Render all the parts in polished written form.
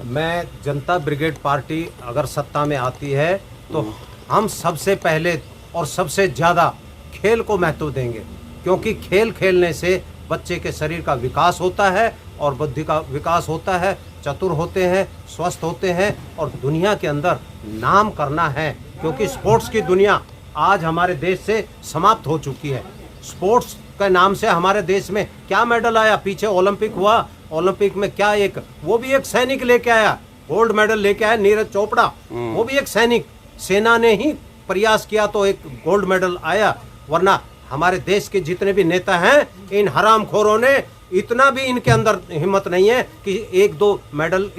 मैं जनता brigade party अगर सत्ता में आती है तो हम सबसे पहले और सबसे ज़्यादा खेल को महत्व देंगे, क्योंकि खेल खेलने से बच्चे के शरीर का विकास होता है और बुद्धि का विकास होता है, चतुर होते हैं, स्वस्थ होते हैं और दुनिया के अंदर नाम करना है, क्योंकि स्पोर्ट्स की दुनिया आज हमारे देश से समाप्त हो चुकी है। स्पोर्ट्स के नाम से हमारे देश में क्या मेडल आया, पीछे ओलंपिक हुआ, ओलंपिक में क्या वो भी एक सैनिक लेके आया, गोल्ड मेडल लेके आया नीरज चोपड़ा, वो भी एक सैनिक, सेना ने ही प्रयास किया तो एक गोल्ड मेडल आया। वरना हमारे देश के जितने भी नेता हैं, इन हरामखोरों ने इतना भी इनके अंदर हिम्मत नहीं है कि एक दो मेडल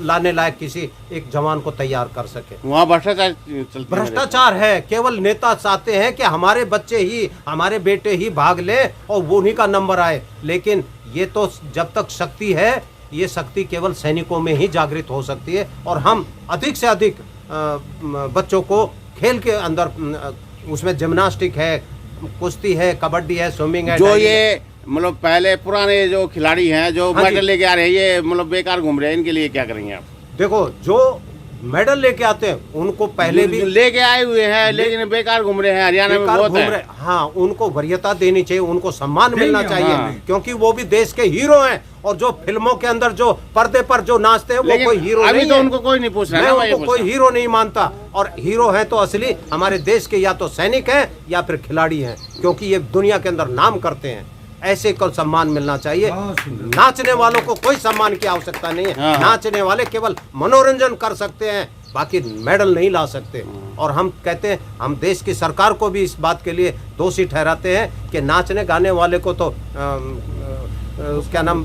लाने लायक किसी एक जवान को तैयार कर सके। वहाँ भ्रष्टाचार है। केवल नेता चाहते हैं कि हमारे बच्चे ही, हमारे बेटे ही भाग ले और वो उन्हीं का नंबर आए, लेकिन ये तो जब तक शक्ति है, ये शक्ति केवल सैनिकों में ही जागृत हो सकती है। और हम अधिक से अधिक बच्चों को खेल के अंदर, उसमें जिम्नास्टिक है, कुश्ती है, कबड्डी है, स्विमिंग है, जो ये मतलब पहले पुराने जो खिलाड़ी हैं जो मेडल लेके आ रहे हैं, ये मतलब बेकार घूम रहे हैं, इनके लिए क्या करेंगे आप? देखो, जो मेडल लेके आते हैं उनको पहले भी लेके आए हुए हैं, लेकिन बेकार घूम रहे हैं, हरियाणा में बहुत है। हाँ, उनको वरीयता देनी चाहिए, उनको सम्मान मिलना चाहिए, क्योंकि वो भी देश के हीरो हैं। और जो फिल्मों के अंदर जो पर्दे पर जो नाचते हैं वो कोई हीरो नहीं है। अभी तो उनको कोई नहीं पूछ रहा है, मैं उनको कोई हीरो नहीं मानता। और हीरो है तो असली हमारे देश के या तो सैनिक हैं या फिर खिलाड़ी हैं, क्योंकि ये दुनिया के अंदर नाम करते हैं। ऐसे को सम्मान मिलना चाहिए। नाचने वालों को कोई सम्मान की आवश्यकता नहीं है। नाचने वाले केवल मनोरंजन कर सकते हैं, बाकी मेडल नहीं ला सकते। और हम कहते हैं, हम देश की सरकार को भी इस बात के लिए दोषी ठहराते हैं कि नाचने गाने वाले को तो क्या नाम,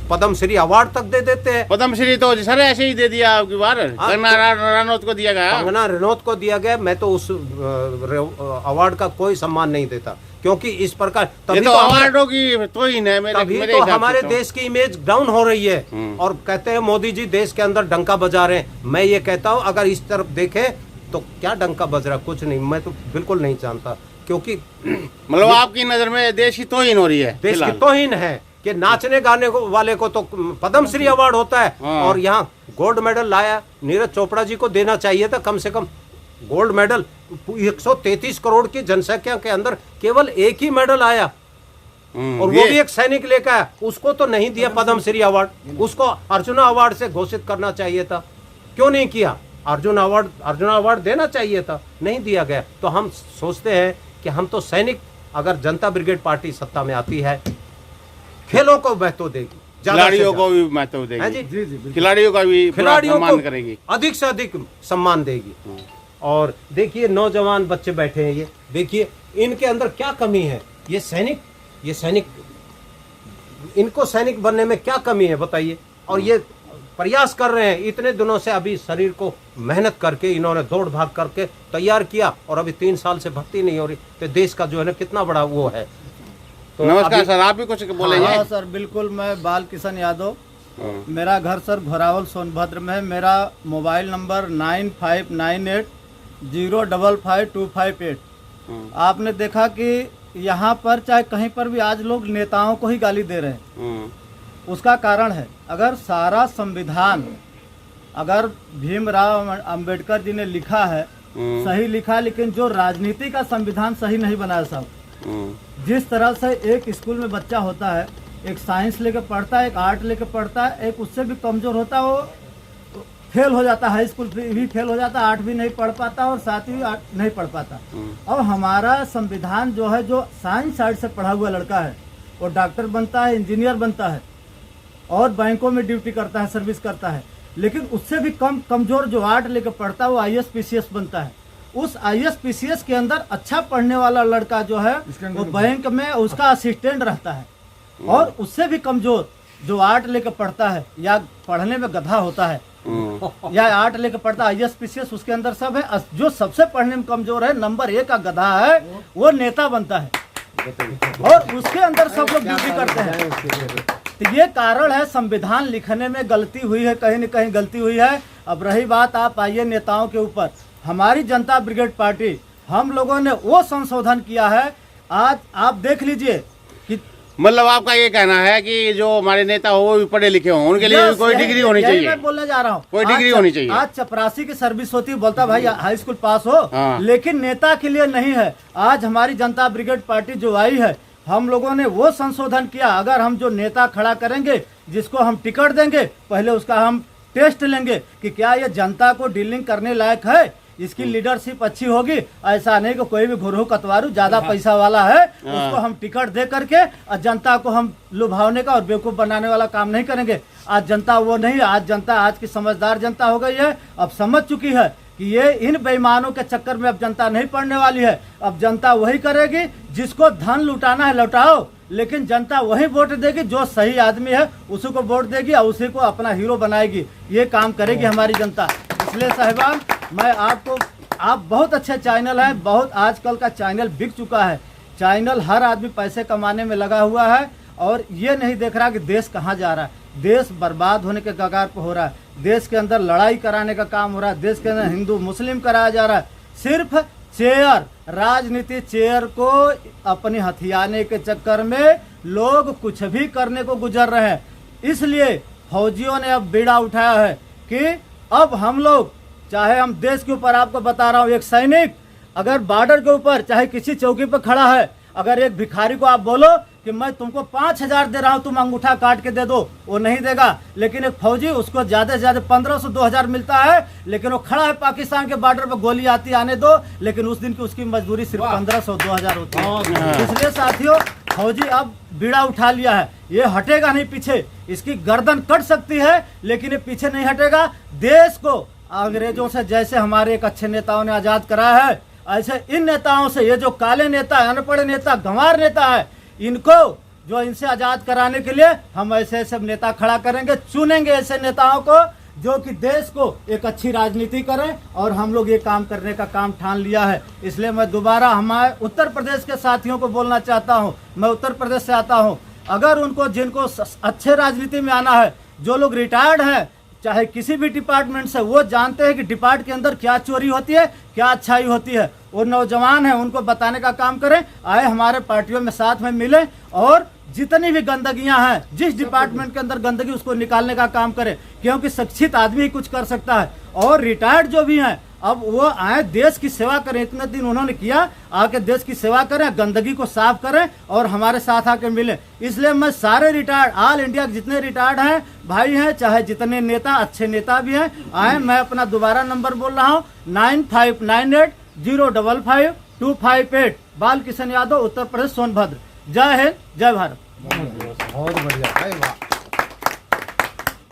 पद्मश्री अवार्ड तक दे देते हैं। पद्मश्री तो सर ऐसे ही दे दिया आपकी बार, कंगना रनौत को दिया गया। कंगना रनौत को दिया गया। मैं तो उस अवार्ड का कोई सम्मान नहीं देता, क्योंकि इस प्रकार तभी तो अवार्डों की तो ही है मेरे तो हमारे देश की इमेज डाउन हो रही है। और कहते हैं मोदी जी देश के अंदर डंका बजा रहे हैं। मैं ये कहता हूँ, अगर इस तरफ देखें तो क्या डंका बज रहा, कुछ नहीं। मैं तो बिल्कुल नहीं जानता, क्योंकि मतलब आपकी नजर में देश की तौहीन हो रही है। देश की तौहीन है कि नाचने गाने वाले को तो पद्मश्री अवार्ड होता है, और यहाँ गोल्ड मेडल लाया नीरज चोपड़ा जी को देना चाहिए था कम से कम गोल्ड मेडल। 133 करोड़ की जनसंख्या के अंदर केवल एक ही मेडल आया, और वो भी एक सैनिक लेकर आया। उसको तो नहीं दिया पद्मश्री अवार्ड, उसको अर्जुन अवार्ड से घोषित करना चाहिए था। क्यों नहीं किया? अर्जुन अवार्ड देना चाहिए था, नहीं दिया गया। तो हम सोचते हैं कि हम तो सैनिक, अगर जनता ब्रिगेड पार्टी सत्ता में आती है, खेलों को महत्व देगी, खिलाड़ियों को भी महत्व देगी, खिलाड़ियों का भी सम्मान करेगी, अधिक से अधिक सम्मान देगी। और देखिए, नौजवान बच्चे बैठे हैं, ये देखिए इनके अंदर क्या कमी है। ये सैनिक इनको सैनिक बनने में क्या कमी है बताइए। और ये प्रयास कर रहे हैं इतने दिनों से, अभी शरीर को मेहनत करके इन्होंने दौड़ भाग करके तैयार किया, और अभी 3 साल से भर्ती नहीं हो रही। तो देश का जो है ना कितना बड़ा वो है। तो नमस्कार सर, आप भी कुछ बोलेंगे? हाँ सर, बिल्कुल। मैं बाल किशन यादव, मेरा घर सर घोरावल सोनभद्र में है। मेरा मोबाइल नंबर 9598055258। आपने देखा कि यहाँ पर चाहे कहीं पर भी आज लोग नेताओं को ही गाली दे रहे हैं। उसका कारण है, अगर सारा संविधान अगर भीमराव अंबेडकर जी ने लिखा है, सही लिखा, लेकिन जो राजनीति का संविधान सही नहीं बनाया साहब। जिस तरह से एक स्कूल में बच्चा होता है, एक साइंस लेके पढ़ता है, एक आर्ट लेके पढ़ता है, एक उससे भी कमजोर होता है, वो फेल हो जाता है, हाई स्कूल भी फेल हो जाता है, 8 भी नहीं पढ़ पाता और 7 भी नहीं पढ़ पाता। अब हमारा संविधान जो है, जो साइंस साइड से पढ़ा हुआ लड़का है, वो डॉक्टर बनता है, इंजीनियर बनता है और बैंकों में ड्यूटी करता है, सर्विस करता है। लेकिन उससे भी कमजोर जो आर्ट लेके पढ़ता है, वो IAS PCS बनता है। उस IAS PCS के अंदर अच्छा पढ़ने वाला लड़का जो है, वो बैंक में उसका असिस्टेंट रहता है। और उससे भी कमजोर जो आर्ट लेके पढ़ता है या पढ़ने में गधा होता है या आर्ट लेके पढ़ता है, IAS PCS उसके अंदर सब है। जो सबसे पढ़ने में कमजोर है, नंबर 1 का गधा है, वो नेता बनता है, और उसके अंदर सब लोग ड्यूटी करते हैं। तो ये कारण है, संविधान लिखने में गलती हुई है, कहीं न कहीं गलती हुई है। अब रही बात, आप आइए नेताओं के ऊपर। हमारी जनता ब्रिगेड पार्टी, हम लोगों ने वो संशोधन किया है। आज आप देख लीजिए कि मतलब आपका ये कहना है कि जो हमारे नेता हो वो भी पढ़े लिखे हों, उनके लिए भी कोई डिग्री होनी चाहिए। मैं बोलने जा रहा हूँ, कोई डिग्री होनी चाहिए। आज चपरासी की सर्विस होती है, बोलता भाई हाई स्कूल पास हो, हाँ। लेकिन नेता के लिए नहीं है। आज हमारी जनता ब्रिगेड पार्टी जो आई है, हम लोगों ने वो संशोधन किया, अगर हम जो नेता खड़ा करेंगे, जिसको हम टिकट देंगे, पहले उसका हम टेस्ट लेंगे कि क्या ये जनता को डीलिंग करने लायक है, इसकी लीडरशिप अच्छी होगी। ऐसा नहीं कि कोई भी गुरु कतवारू ज्यादा पैसा वाला है उसको हम टिकट दे करके और जनता को हम लुभावने का और बेवकूफ बनाने वाला काम नहीं करेंगे। आज जनता वो नहीं, आज जनता आज की समझदार जनता हो गई है, अब समझ चुकी है कि ये इन बेईमानों के चक्कर में अब जनता नहीं पड़ने वाली है। अब जनता वही करेगी, जिसको धन लुटाना है लुटाओ, लेकिन जनता वही वोट देगी जो सही आदमी है, उसी को वोट देगी और उसी को अपना हीरो बनाएगी। ये काम करेगी हमारी जनता। इसलिए साहिबान, मैं आपको, आप बहुत अच्छे चैनल हैं, बहुत आजकल का चैनल बिक चुका है। चैनल हर आदमी पैसे कमाने में लगा हुआ है और ये नहीं देख रहा कि देश कहाँ जा रहा है। देश बर्बाद होने के कगार पर हो रहा है, देश के अंदर लड़ाई कराने का काम हो रहा है, देश के अंदर हिंदू मुस्लिम कराया जा रहा है। सिर्फ चेयर, राजनीति चेयर को अपने हथियाने के चक्कर में लोग कुछ भी करने को गुजर रहे हैं। इसलिए फौजियों ने अब बीड़ा उठाया है कि अब हम लोग, चाहे हम देश के ऊपर, आपको बता रहा हूँ, एक सैनिक अगर बॉर्डर के ऊपर चाहे किसी चौकी पर खड़ा है, अगर एक भिखारी को आप बोलो कि मैं तुमको 5,000 दे रहा हूँ, तुम अंगूठा काट के दे दो, वो नहीं देगा। लेकिन एक फौजी, उसको ज्यादा से ज्यादा 1500 2,000 मिलता है, लेकिन वो खड़ा है पाकिस्तान के बॉर्डर पर, गोली आती आने दो, लेकिन उस दिन की उसकी मजदूरी सिर्फ 1500 2,000 होती है। इसलिए साथियों, फौजी अब बीड़ा उठा लिया है, ये हटेगा नहीं पीछे। इसकी गर्दन कट सकती है लेकिन ये पीछे नहीं हटेगा। देश को अंग्रेजों से जैसे हमारे एक अच्छे नेताओं ने आजाद कराया है, ऐसे इन नेताओं से, ये जो काले नेता, अनपढ़ नेता, गंवार नेता है, इनको जो इनसे आजाद कराने के लिए हम ऐसे ऐसे नेता खड़ा करेंगे, चुनेंगे ऐसे नेताओं को जो कि देश को एक अच्छी राजनीति करें, और हम लोग ये काम करने का काम ठान लिया है। इसलिए मैं दोबारा हमारे उत्तर प्रदेश के साथियों को बोलना चाहता हूँ, मैं उत्तर प्रदेश से आता हूँ, अगर उनको, जिनको अच्छे राजनीति में आना है, जो लोग रिटायर्ड हैं चाहे किसी भी डिपार्टमेंट से, वो जानते हैं कि डिपार्ट के अंदर क्या चोरी होती है, क्या अच्छाई होती है, वो नौजवान हैं, उनको बताने का काम करें, आए हमारे पार्टियों में साथ में मिलें और जितनी भी गंदगियां हैं, जिस डिपार्टमेंट के अंदर गंदगी, उसको निकालने का काम करें, क्योंकि शिक्षित आदमी ही कुछ कर सकता है। और रिटायर्ड जो भी हैं, अब वो आए, देश की सेवा करें, इतने दिन उन्होंने किया, आके देश की सेवा करें, गंदगी को साफ करें और हमारे साथ आके मिले। इसलिए मैं सारे रिटायर्ड, ऑल इंडिया के जितने रिटायर्ड हैं भाई हैं, चाहे जितने नेता, अच्छे नेता भी हैं, आए। मैं अपना दोबारा नंबर बोल रहा हूँ, 9598055258। बाल किशन यादव, उत्तर प्रदेश, सोनभद्र। जय हिंद, जय भारत। बहुत बढ़िया, वाह।